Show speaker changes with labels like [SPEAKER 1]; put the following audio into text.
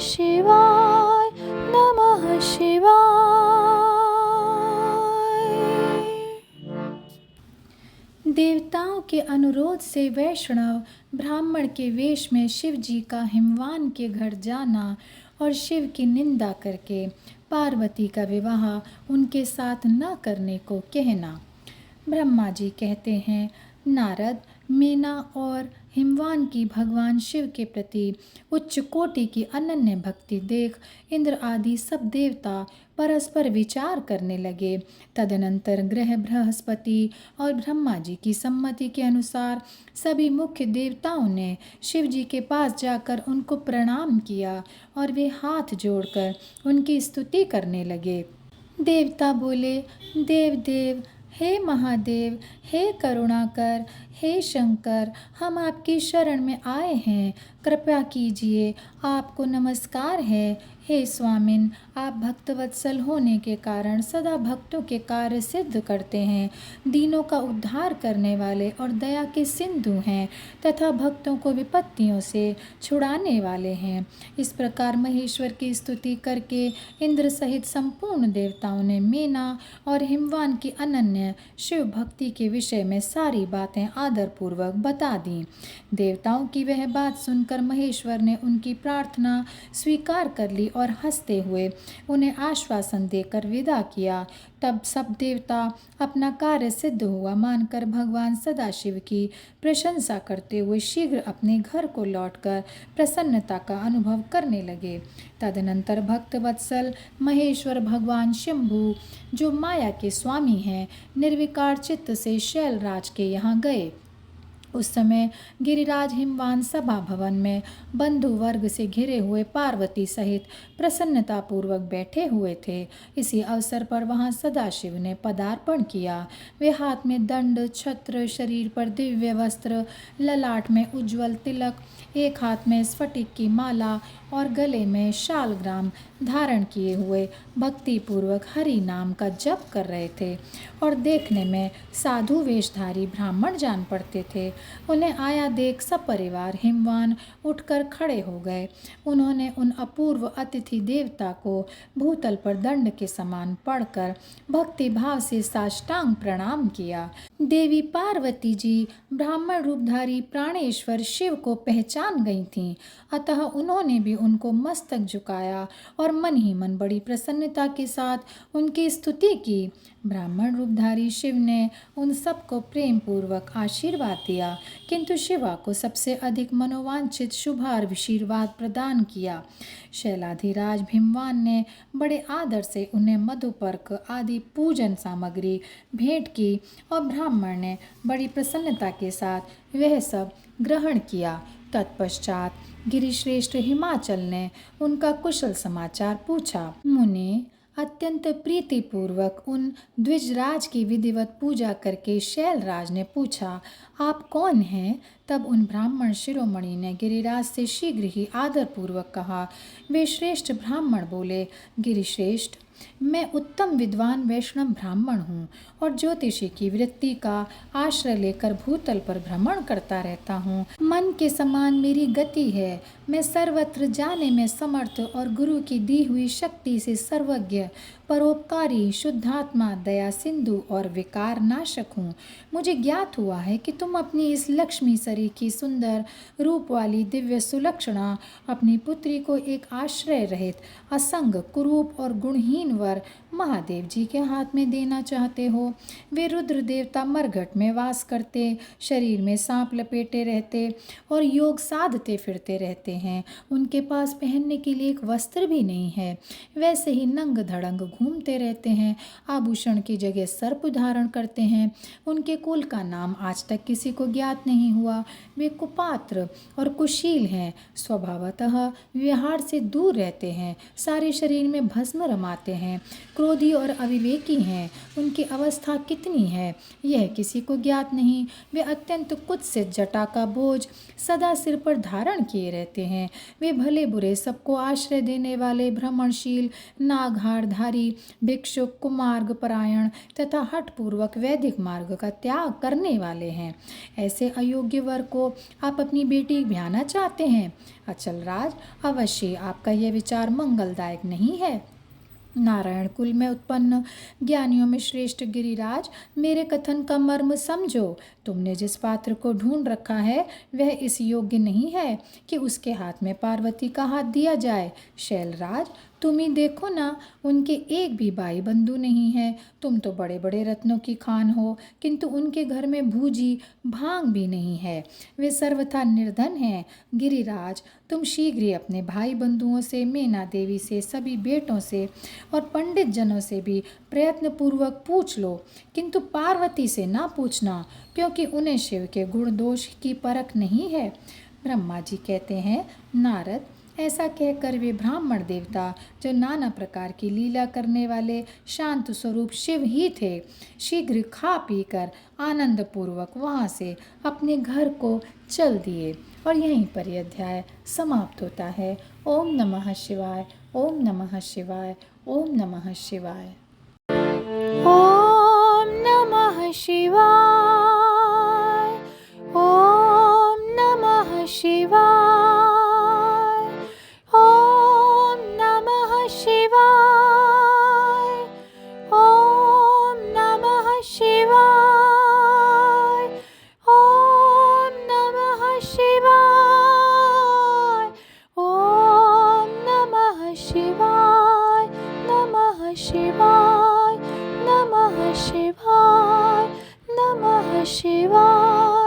[SPEAKER 1] शिवाय नमः शिवाय। देवताओं के अनुरोध से वैष्णव ब्राह्मण के वेश में शिव जी का हिमवान के घर जाना और शिव की निंदा करके पार्वती का विवाह उनके साथ न करने को कहना। ब्रह्मा जी कहते हैं, नारद, मीना और हिमवान की भगवान शिव के प्रति उच्च कोटि की अनन्य भक्ति देख इंद्र आदि सब देवता परस्पर विचार करने लगे। तदनंतर ग्रह बृहस्पति और ब्रह्मा जी की सम्मति के अनुसार सभी मुख्य देवताओं ने शिव जी के पास जाकर उनको प्रणाम किया और वे हाथ जोड़कर उनकी स्तुति करने लगे। देवता बोले, देव देव, हे महादेव, हे करुणाकर, हे शंकर, हम आपकी शरण में आए हैं, कृपया कीजिए, आपको नमस्कार है। हे स्वामिन, आप भक्तवत्सल होने के कारण सदा भक्तों के कार्य सिद्ध करते हैं, दीनों का उद्धार करने वाले और दया के सिंधु हैं तथा भक्तों को विपत्तियों से छुड़ाने वाले हैं। इस प्रकार महेश्वर की स्तुति करके इंद्र सहित संपूर्ण देवताओं ने मीना और हिमवान की अनन्य शिव भक्ति के विषय में सारी बातें आदरपूर्वक बता दी। देवताओं की वह बात सुनकर महेश्वर ने उनकी प्रार्थना स्वीकार कर ली और हंसते हुए उन्हें आश्वासन देकर विदा किया। तब सब देवता अपना कार्य सिद्ध हुआ मानकर भगवान सदाशिव की प्रशंसा करते हुए शीघ्र अपने घर को लौटकर प्रसन्नता का अनुभव करने लगे। तदनंतर भक्तवत्सल महेश्वर भगवान शंभु, जो माया के स्वामी हैं, निर्विकार चित्त से शैलराज के यहाँ गए। उस समय गिरिराज हिमवान सभा भवन में बंधु वर्ग से घिरे हुए पार्वती सहित प्रसन्नतापूर्वक बैठे हुए थे। इसी अवसर पर वहां सदाशिव ने पदार्पण किया। वे हाथ में दंड, छत्र, शरीर पर दिव्य वस्त्र, ललाट में उज्ज्वल तिलक, एक हाथ में स्फटिक की माला और गले में शालग्राम धारण किए हुए भक्ति पूर्वक हरि नाम का जप कर रहे थे और देखने में साधु वेशधारी ब्राह्मण जान पड़ते थे। उन्हें आया देख सब परिवार हिमवान उठकर खड़े हो गए। उन्होंने उन अपूर्व अतिथि देवता को भूतल पर दंड के समान पड़कर भक्ति भाव से साष्टांग प्रणाम किया। देवी पार्वती जी ब्राह्मण रूपधारी प्राणेश्वर शिव को पहचान गई थीं, अतः उन्होंने भी उनको मस्तक झुकाया और मन ही मन बड़ी प्रसन्नता के साथ उनकी स्तुति की। ब्राह्मण रूपधारी शिव ने उन सबको प्रेम पूर्वक आशीर्वाद दिया, किंतु शिवा को सबसे अधिक मनोवांछित शुभाशीर्वाद प्रदान किया। शैलाधिराज भीमवान ने बड़े आदर से उन्हें मधुपर्क आदि पूजन सामग्री भेंट की और ब्राह्मण ने बड़ी प्रसन्नता के साथ वह सब ग्रहण किया। तत्पश्चात गिरिश्रेष्ठ हिमाचल ने उनका कुशल समाचार पूछा। मुनि अत्यंत प्रीतिपूर्वक उन द्विजराज की विधिवत पूजा करके शैलराज ने पूछा, आप कौन हैं? तब उन ब्राह्मण शिरोमणि ने गिरिराज से शीघ्र ही आदरपूर्वक कहा। वे श्रेष्ठ ब्राह्मण बोले, गिरिश्रेष्ठ, मैं उत्तम विद्वान वैष्णव ब्राह्मण हूँ और ज्योतिषी की वृत्ति का आश्रय लेकर भूतल पर भ्रमण करता रहता हूँ। मन के समान मेरी गति है। मैं सर्वत्र जाने में समर्थ और गुरु की दी हुई शक्ति से सर्वज्ञ, परोपकारी, शुद्धात्मा, दया सिंधु और विकार नाशक हूँ। मुझे ज्ञात हुआ है कि तुम अपनी इस लक्ष्मी सरीखी सुंदर रूप वाली दिव्य सुलक्षणा अपनी पुत्री को एक आश्रय रहित, असंग, कुरूप और गुणहीन वर महादेव जी के हाथ में देना चाहते हो। वे रुद्र देवता मरघट में वास करते, शरीर में सांप लपेटे रहते और योग साधते फिरते रहते हैं। उनके पास पहनने के लिए एक वस्त्र भी नहीं है। वैसे ही नंग धड़ंग घूमते रहते हैं, आभूषण की जगह सर्प धारण करते हैं। उनके कुल का नाम आज तक किसी को ज्ञात नहीं हुआ। वे कुपात्र और कुशील हैं, स्वभावतः व्यवहार से दूर रहते हैं, सारे शरीर में भस्म रमाते हैं, क्रोधी और अविवेकी हैं। उनकी अवस्था कितनी है यह किसी को ज्ञात नहीं। वे अत्यंत कुत्सित जटा का बोझ सदा सिर पर धारण किए रहते हैं। वे भले बुरे सबको आश्रय देने वाले भ्रमणशील, नागहारधारी संन्यासी, भिक्षुक, कुमार्ग परायण तथा हठपूर्वक वैदिक मार्ग का त्याग करने वाले हैं। ऐसे अयोग्य वर को आप अपनी बेटी ब्याहना चाहते हैं? अचल राज, अवश्य आपका यह विचार मंगलदायक नहीं है। नारायण कुल में उत्पन्न ज्ञानियों में श्रेष्ठ गिरिराज, मेरे कथन का मर्म समझो। तुमने जिस पात्र को ढूंढ रखा है वह इस योग्य नहीं है कि उसके हाथ में पार्वती का हाथ दिया जाए। शैलराज, तुम ही देखो ना, उनके एक भी भाई बंधु नहीं है। तुम तो बड़े बड़े रत्नों की खान हो, किंतु उनके घर में भूजी भांग भी नहीं है। वे सर्वथा निर्धन हैं। गिरिराज, तुम शीघ्र ही अपने भाई बंधुओं से, मैना देवी से, सभी बेटों से और पंडित जनों से भी प्रयत्न पूर्वक पूछ लो, किंतु पार्वती से ना पूछना, क्योंकि उन्हें शिव के गुण दोष की परख नहीं है। ब्रह्मा जी कहते हैं, नारद, ऐसा कहकर वे ब्राह्मण देवता, जो नाना प्रकार की लीला करने वाले शांत स्वरूप शिव ही थे, शीघ्र खा पी कर आनंद पूर्वक वहाँ से अपने घर को चल दिए। और यहीं पर यह अध्याय समाप्त होता है। ओम नमः शिवाय, ओम नमः शिवाय, ओम नमः शिवाय।
[SPEAKER 2] ओम नमः शिवाय, ओम नमः शिवाय, ओम नमः शिवाय, ओम नमः शिवाय, ओम नमः शिवाय, ओम नमः शिवाय, नमः शिवाय, नमः शिवाय, नमः शिवाय।